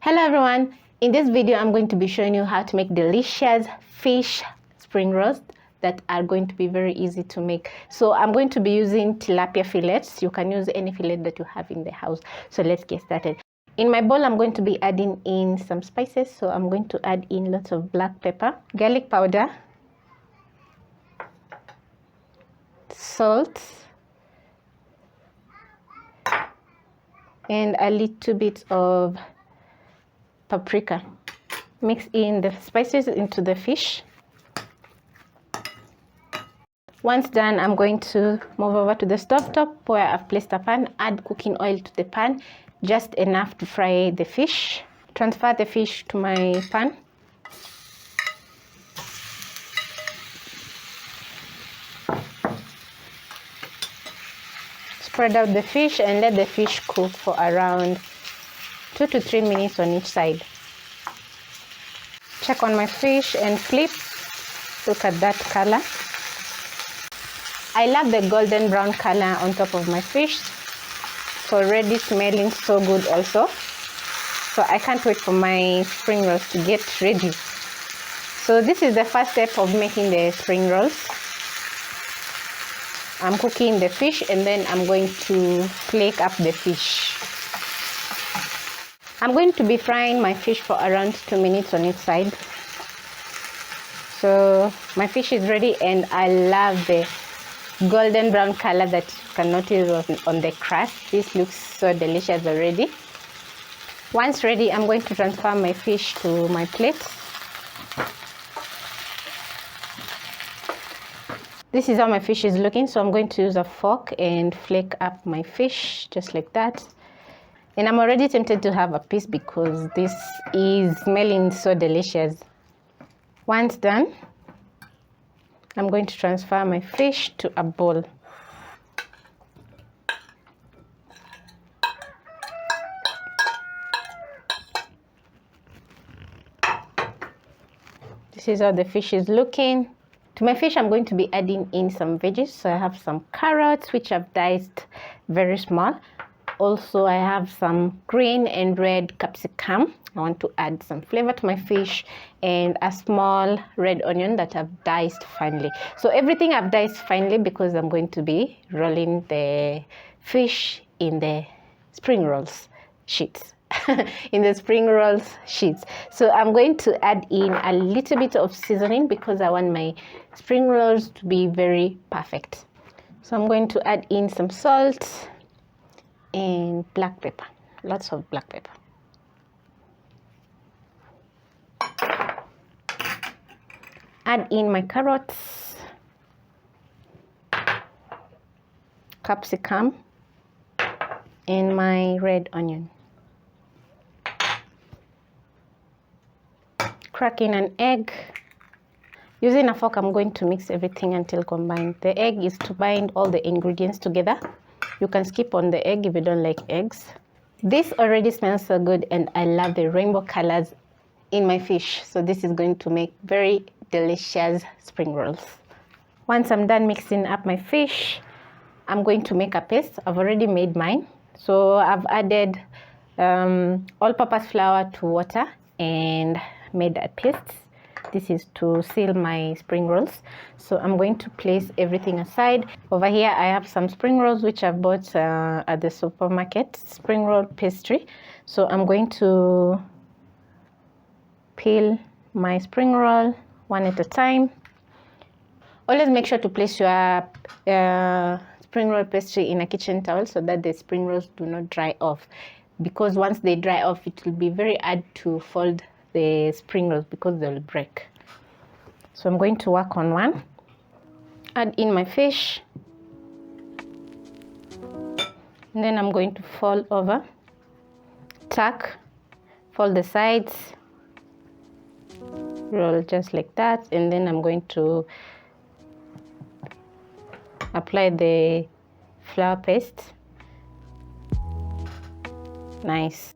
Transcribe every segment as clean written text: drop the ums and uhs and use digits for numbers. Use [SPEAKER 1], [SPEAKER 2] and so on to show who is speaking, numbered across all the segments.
[SPEAKER 1] Hello everyone, in this video I'm going to be showing you how to make delicious fish spring rolls that are going to be very easy to make. So I'm going to be using tilapia fillets. You can use any fillet that you have in the house. So let's get started. In my bowl I'm going to be adding in some spices. So I'm going to add in lots of black pepper, garlic powder, salt, and a little bit of paprika. Mix in the spices into the fish. Once done, I'm going to move over to the stove top where I've placed a pan. Add cooking oil to the pan, just enough to fry the fish. Transfer the fish to my pan. Spread out the fish and let the fish cook for around 2 to 3 minutes on each side. Check on my fish and flip. Look at that color. I love the golden brown color on top of my fish. It's already smelling so good also. So I can't wait for my spring rolls to get ready. So this is the first step of making the spring rolls. I'm cooking the fish and then I'm going to flake up the fish. I'm going to be frying my fish for around 2 minutes on each side. So my fish is ready and I love the golden brown color that you can notice on the crust. This looks so delicious already. Once ready, I'm going to transfer my fish to my plate. This is how my fish is looking, so I'm going to use a fork and flake up my fish just like that. And I'm already tempted to have a piece because this is smelling so delicious. Once done, I'm going to transfer my fish to a bowl. This is how the fish is looking. To my fish, I'm going to be adding in some veggies. So I have some carrots, which I've diced very small. Also, I have some green and red capsicum. I want to add some flavor to my fish, and a small red onion that I've diced finely. So everything I've diced finely because I'm going to be rolling the fish in the spring rolls sheets. In the spring rolls sheets. So I'm going to add in a little bit of seasoning because I want my spring rolls to be very perfect. So I'm going to add in some salt and black pepper, lots of black pepper. Add in my carrots, capsicum, and my red onion. Crack in an egg. Using a fork, I'm going to mix everything until combined. The egg is to bind all the ingredients together. You can skip on the egg if you don't like eggs. This already smells so good and I love the rainbow colors in my fish. So this is going to make very delicious spring rolls. Once I'm done mixing up my fish, I'm going to make a paste. I've already made mine. So I've added all-purpose flour to water and made a paste. This is to seal my spring rolls. So I'm going to place everything aside. Over here I have some spring rolls which I've bought at the supermarket, spring roll pastry. So I'm going to peel my spring roll one at a time. Always make sure to place your spring roll pastry in a kitchen towel so that the spring rolls do not dry off, because once they dry off it will be very hard to fold the spring rolls because they'll break. So I'm going to work on one. Add in my fish. And then I'm going to fold over, tuck, fold the sides, roll just like that, and then I'm going to apply the flour paste. Nice.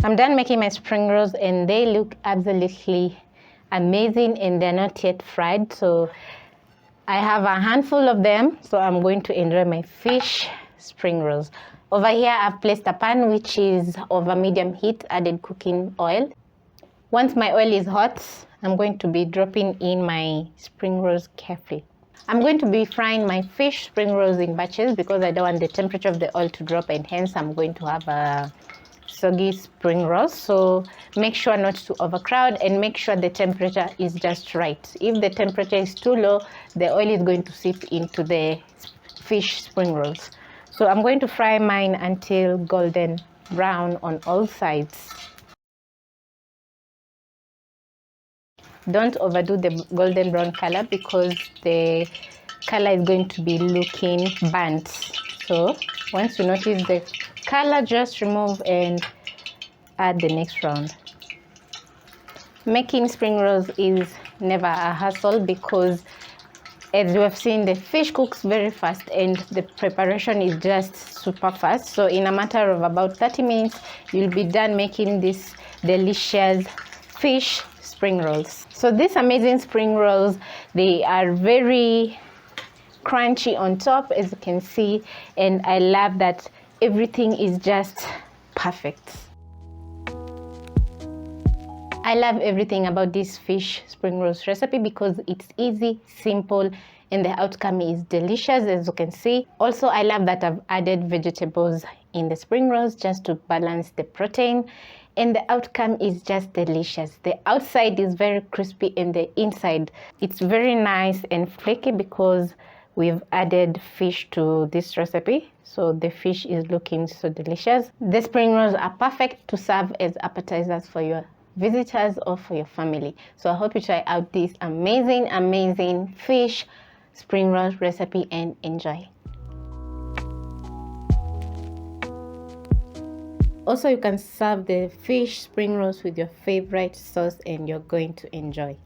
[SPEAKER 1] I'm done making my spring rolls and they look absolutely amazing, and they're not yet fried. So I have a handful of them, so I'm going to enjoy my fish spring rolls. Over here, I've placed a pan which is over medium heat, added cooking oil. Once my oil is hot, I'm going to be dropping in my spring rolls carefully. I'm going to be frying my fish spring rolls in batches because I don't want the temperature of the oil to drop, and hence I'm going to have a soggy spring rolls. So make sure not to overcrowd and make sure the temperature is just right. If the temperature is too low, the oil is going to seep into the fish spring rolls. So I'm going to fry mine until golden brown on all sides. Don't overdo the golden brown color because the color is going to be looking burnt. So once you notice the color, just remove and add the next round. Making spring rolls is never a hassle because, as you have seen, the fish cooks very fast and the preparation is just super fast. So in a matter of about 30 minutes, you'll be done making this delicious fish spring rolls. So these amazing spring rolls, they are very crunchy on top, as you can see, and I love that everything is just perfect. I love everything about this fish spring rolls recipe because it's easy, simple, and the outcome is delicious, as you can see. Also, I love that I've added vegetables in the spring rolls just to balance the protein, and the outcome is just delicious. The outside is very crispy and the inside, it's very nice and flaky because we've added fish to this recipe. So the fish is looking so delicious. The spring rolls are perfect to serve as appetizers for your visitors or for your family. So I hope you try out this amazing fish spring roll recipe and enjoy. Also, you can serve the fish spring rolls with your favorite sauce and you're going to enjoy.